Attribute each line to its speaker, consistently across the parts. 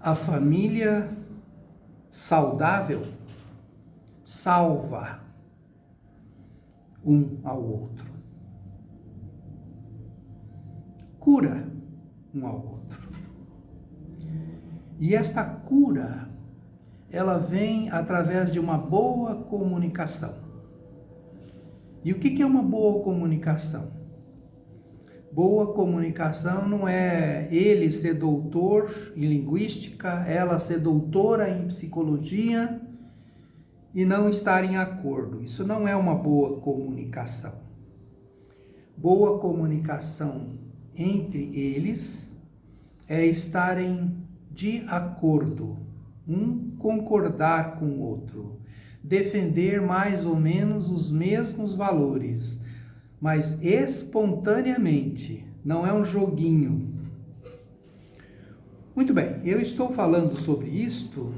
Speaker 1: A família saudável salva um ao outro, cura um ao outro. E esta cura, ela vem através de uma boa comunicação. E o que é uma boa comunicação? Boa comunicação não é ele ser doutor em linguística, ela ser doutora em psicologia e não estar em acordo. Isso não é uma boa comunicação. Boa comunicação entre eles é estarem de acordo, um concordar com o outro, defender mais ou menos os mesmos valores, mas espontaneamente, não é um joguinho. Muito bem, eu estou falando sobre isto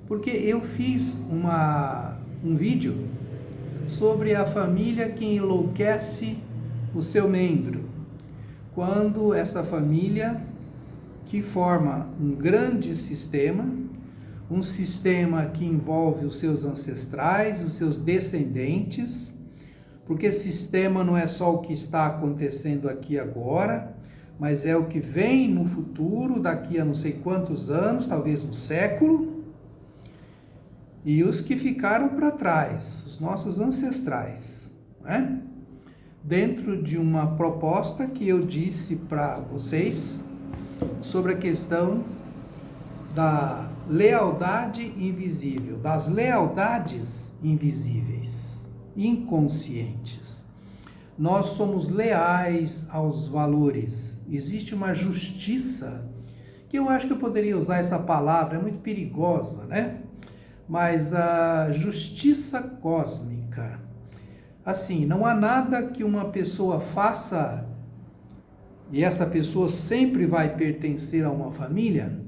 Speaker 1: porque eu fiz um vídeo sobre a família que enlouquece o seu membro. Quando essa família que forma um grande sistema, um sistema que envolve os seus ancestrais, os seus descendentes, porque sistema não é só o que está acontecendo aqui agora, mas é o que vem no futuro, daqui a não sei quantos anos, talvez um século, e os que ficaram para trás, os nossos ancestrais, né? Dentro de uma proposta que eu disse para vocês sobre a questão da lealdade invisível, das lealdades invisíveis, inconscientes. Nós somos leais aos valores. Existe uma justiça, que eu acho que eu poderia usar essa palavra, é muito perigosa, né? Mas a justiça cósmica. Assim, não há nada que uma pessoa faça, e essa pessoa sempre vai pertencer a uma família,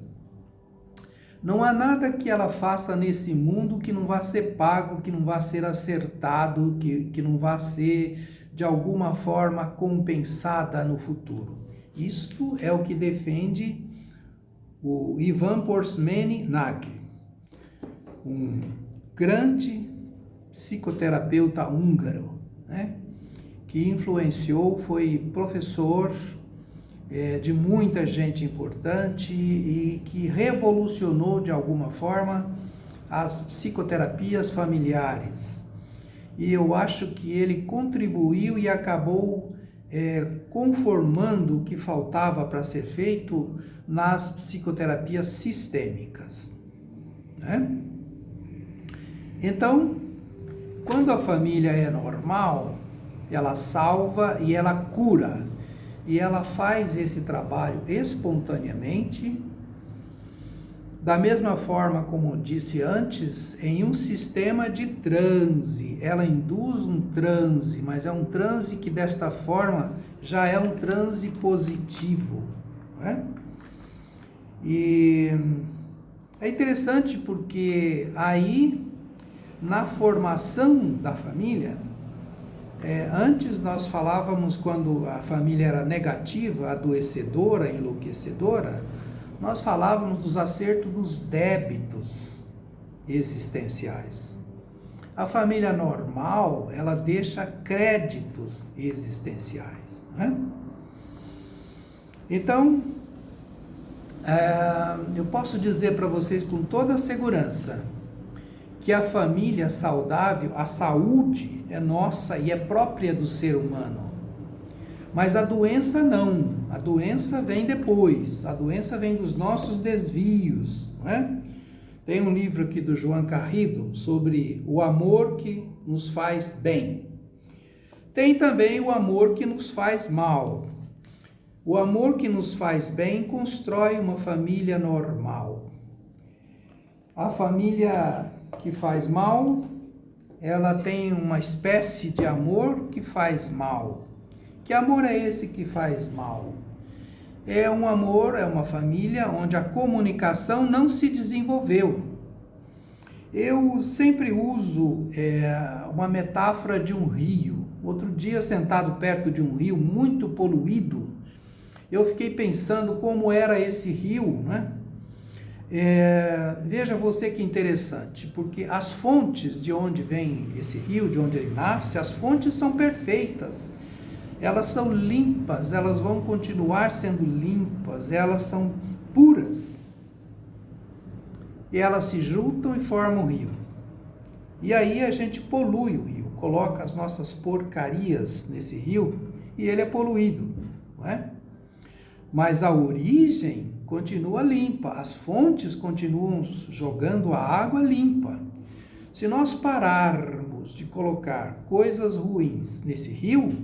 Speaker 1: não há nada que ela faça nesse mundo que não vá ser pago, que não vá ser acertado, que não vá ser, de alguma forma, compensada no futuro. Isto é o que defende o Ivan Porcmany Nagy, um grande psicoterapeuta húngaro, né? Que influenciou, foi professor de muita gente importante e que revolucionou de alguma forma as psicoterapias familiares. E eu acho que ele contribuiu e acabou conformando o que faltava para ser feito nas psicoterapias sistêmicas, né? Então, quando a família é normal, ela salva e ela cura. E ela faz esse trabalho espontaneamente, da mesma forma como disse antes, em um sistema de transe. Ela induz um transe, mas é um transe que desta forma já é um transe positivo, né? E é interessante porque aí, na formação da família, antes nós falávamos, quando a família era negativa, adoecedora, enlouquecedora, nós falávamos dos acertos dos débitos existenciais. A família normal, ela deixa créditos existenciais, né? Então, eu posso dizer para vocês com toda a segurança que a família saudável, a saúde é nossa e é própria do ser humano. Mas a doença não, a doença vem depois, a doença vem dos nossos desvios, não é? Tem um livro aqui do João Carrido sobre o amor que nos faz bem. Tem também o amor que nos faz mal. O amor que nos faz bem constrói uma família normal. A família que faz mal, ela tem uma espécie de amor que faz mal. Que amor é esse que faz mal? É um amor, é uma família onde a comunicação não se desenvolveu. Eu sempre uso uma metáfora de um rio. Outro dia, sentado perto de um rio muito poluído, eu fiquei pensando como era esse rio, né? Veja você que interessante, porque as fontes de onde vem esse rio, de onde ele nasce, as fontes são perfeitas, elas são limpas, elas vão continuar sendo limpas, elas são puras, e elas se juntam e formam o rio. E aí a gente polui o rio, coloca as nossas porcarias nesse rio e ele é poluído, não é? Mas a origem continua limpa, as fontes continuam jogando a água limpa. Se nós pararmos de colocar coisas ruins nesse rio,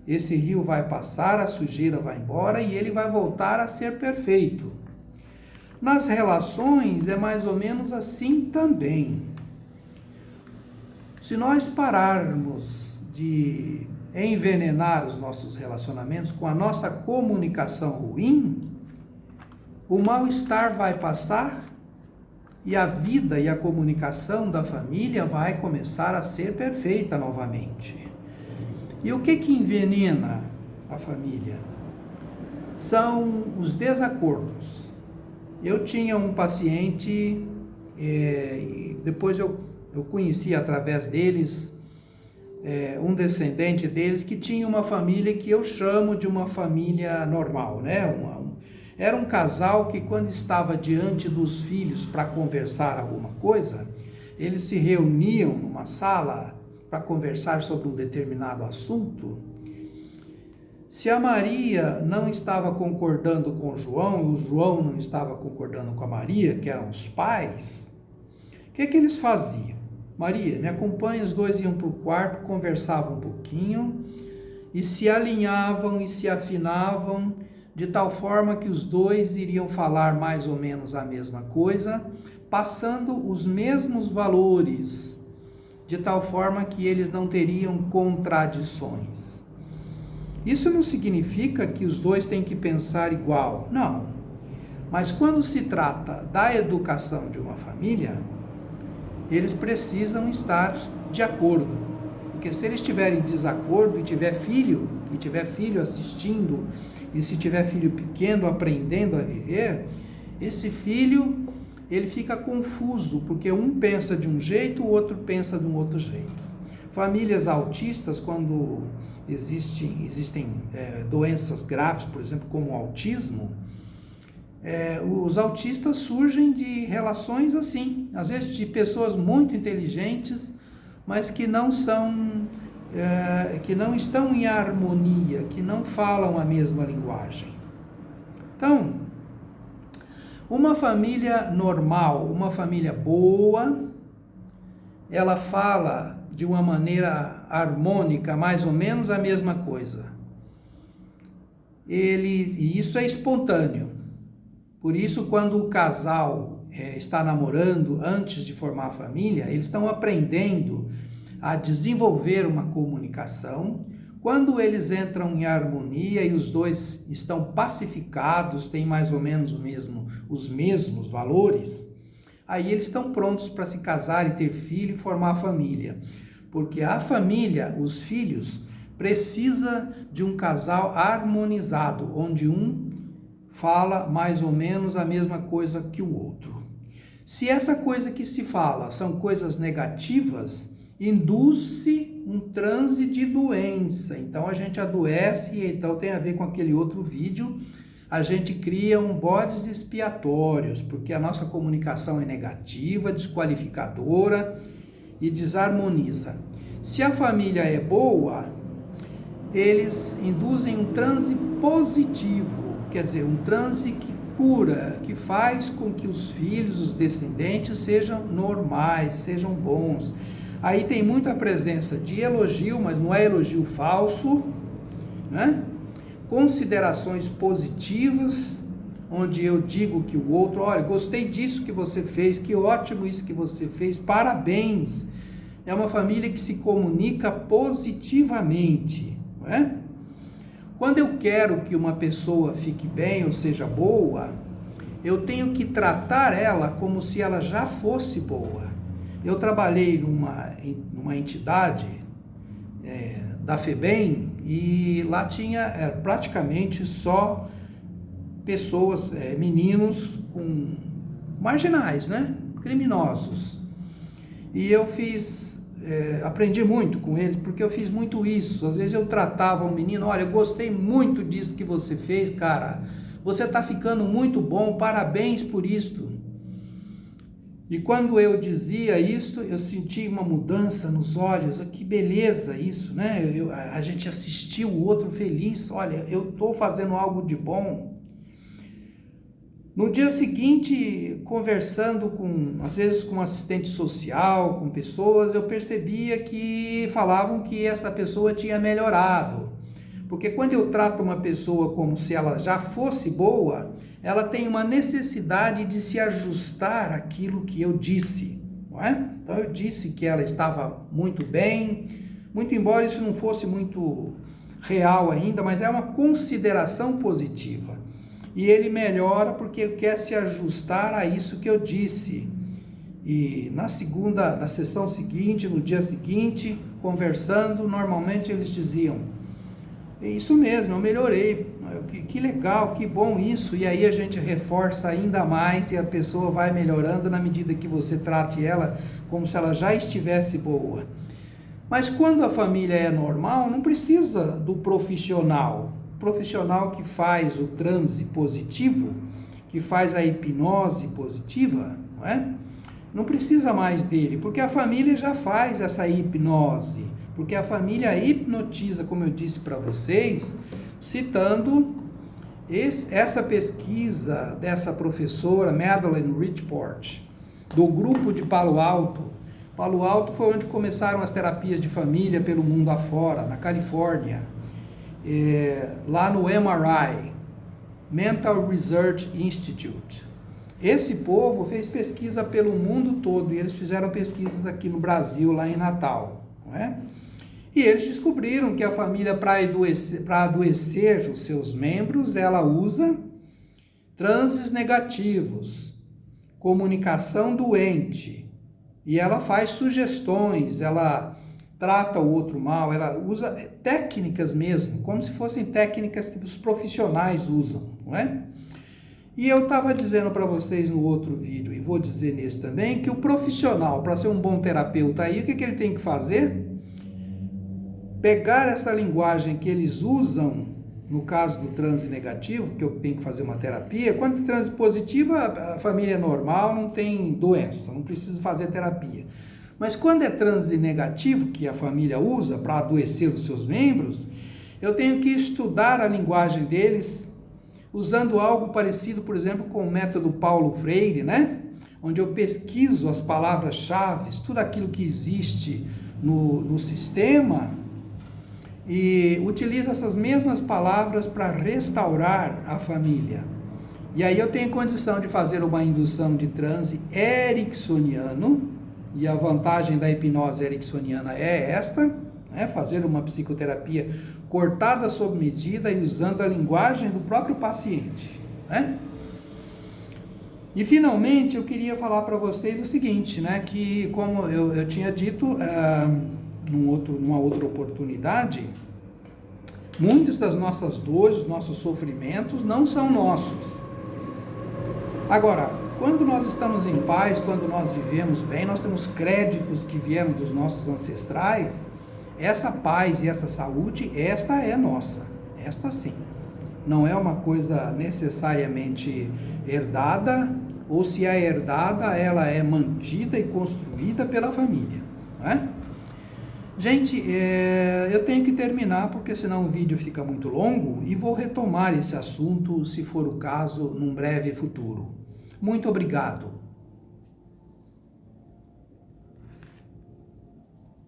Speaker 1: esse rio vai passar, a sujeira vai embora e ele vai voltar a ser perfeito. Nas relações é mais ou menos assim também. Se nós pararmos de envenenar os nossos relacionamentos com a nossa comunicação ruim, o mal-estar vai passar e a vida e a comunicação da família vai começar a ser perfeita novamente. E o que envenena a família? São os desacordos. Eu tinha um paciente, depois eu conheci através deles, um descendente deles que tinha uma família que eu chamo de uma família normal, né? Era um casal que, quando estava diante dos filhos para conversar alguma coisa, eles se reuniam numa sala para conversar sobre um determinado assunto. Se a Maria não estava concordando com o João e o João não estava concordando com a Maria, que eram os pais, o que eles faziam? Maria, me acompanha, os dois iam para o quarto, conversavam um pouquinho e se alinhavam e se afinavam de tal forma que os dois iriam falar mais ou menos a mesma coisa, passando os mesmos valores, de tal forma que eles não teriam contradições. Isso não significa que os dois têm que pensar igual, não. Mas quando se trata da educação de uma família, eles precisam estar de acordo. Porque se eles estiverem em desacordo e tiver filho assistindo, e se tiver filho pequeno aprendendo a viver, esse filho, ele fica confuso, porque um pensa de um jeito, o outro pensa de um outro jeito. Famílias autistas, quando existem doenças graves, por exemplo, como o autismo, os autistas surgem de relações assim, às vezes de pessoas muito inteligentes, mas que não estão em harmonia, que não falam a mesma linguagem. Então, uma família normal, uma família boa, ela fala de uma maneira harmônica, mais ou menos a mesma coisa. E isso é espontâneo. Por isso, quando o casal está namorando antes de formar a família, eles estão aprendendo a desenvolver uma comunicação. Quando eles entram em harmonia e os dois estão pacificados, têm mais ou menos os mesmos valores, aí eles estão prontos para se casar e ter filho e formar a família. Porque a família, os filhos, precisa de um casal harmonizado, onde um fala mais ou menos a mesma coisa que o outro. Se essa coisa que se fala são coisas negativas, induz-se um transe de doença. Então a gente adoece e então tem a ver com aquele outro vídeo. A gente cria bodes expiatórios, porque a nossa comunicação é negativa, desqualificadora e desarmoniza. Se a família é boa, eles induzem um transe positivo, quer dizer, um transe que cura, que faz com que os filhos, os descendentes sejam normais, sejam bons. Aí tem muita presença de elogio, mas não é elogio falso, né? Considerações positivas, onde eu digo que o outro, olha, gostei disso que você fez, que ótimo isso que você fez, parabéns. É uma família que se comunica positivamente, não é? Quando eu quero que uma pessoa fique bem ou seja boa, eu tenho que tratar ela como se ela já fosse boa. Eu trabalhei numa entidade da FEBEM e lá tinha praticamente só pessoas, meninos com marginais, né? Criminosos. E eu aprendi muito com eles, porque eu fiz muito isso. Às vezes eu tratava um menino, olha, eu gostei muito disso que você fez, cara. Você está ficando muito bom, parabéns por isto. E quando eu dizia isso, eu sentia uma mudança nos olhos. Que beleza isso, né? A gente assistiu o outro feliz. Olha, eu estou fazendo algo de bom. No dia seguinte, conversando às vezes com assistente social, com pessoas, eu percebia que falavam que essa pessoa tinha melhorado. Porque quando eu trato uma pessoa como se ela já fosse boa, ela tem uma necessidade de se ajustar àquilo que eu disse, não é? Então eu disse que ela estava muito bem, muito embora isso não fosse muito real ainda, mas é uma consideração positiva. E ele melhora porque ele quer se ajustar a isso que eu disse. E na sessão seguinte, no dia seguinte, conversando, normalmente eles diziam: é isso mesmo, eu melhorei, que legal, que bom isso. E aí a gente reforça ainda mais e a pessoa vai melhorando na medida que você trate ela como se ela já estivesse boa. Mas quando a família é normal, não precisa do profissional. O profissional que faz o transe positivo, que faz a hipnose positiva, não é? Não precisa mais dele, porque a família já faz essa hipnose. Porque a família hipnotiza, como eu disse para vocês, citando essa pesquisa dessa professora Madeline Richport, do grupo de Palo Alto. Palo Alto foi onde começaram as terapias de família pelo mundo afora, na Califórnia, lá no MRI, Mental Research Institute. Esse povo fez pesquisa pelo mundo todo e eles fizeram pesquisas aqui no Brasil, lá em Natal, não é? E eles descobriram que a família, para adoecer os seus membros, ela usa transes negativos, comunicação doente, e ela faz sugestões, ela trata o outro mal, ela usa técnicas mesmo, como se fossem técnicas que os profissionais usam, não é? E eu estava dizendo para vocês no outro vídeo, e vou dizer nesse também, que o profissional, para ser um bom terapeuta aí, o que ele tem que fazer? Pegar essa linguagem que eles usam, no caso do transe negativo, que eu tenho que fazer uma terapia. Quando é transe positivo, a família é normal, não tem doença, não precisa fazer terapia. Mas quando é transe negativo, que a família usa para adoecer os seus membros, eu tenho que estudar a linguagem deles, usando algo parecido, por exemplo, com o método Paulo Freire, né? Onde eu pesquiso as palavras-chave, tudo aquilo que existe no sistema, e utilizo essas mesmas palavras para restaurar a família. E aí eu tenho condição de fazer uma indução de transe ericksoniano, e a vantagem da hipnose ericksoniana é esta, né? Fazer uma psicoterapia cortada sob medida e usando a linguagem do próprio paciente, né? E finalmente eu queria falar para vocês o seguinte, né? Que como eu tinha dito numa outra oportunidade, muitas das nossas dores, nossos sofrimentos não são nossos. Agora, quando nós estamos em paz, quando nós vivemos bem, nós temos créditos que vieram dos nossos ancestrais, essa paz e essa saúde, esta é nossa, esta sim. Não é uma coisa necessariamente herdada, ou se é herdada, ela é mantida e construída pela família, não é? Gente, eu tenho que terminar, porque senão o vídeo fica muito longo, e vou retomar esse assunto, se for o caso, num breve futuro. Muito obrigado.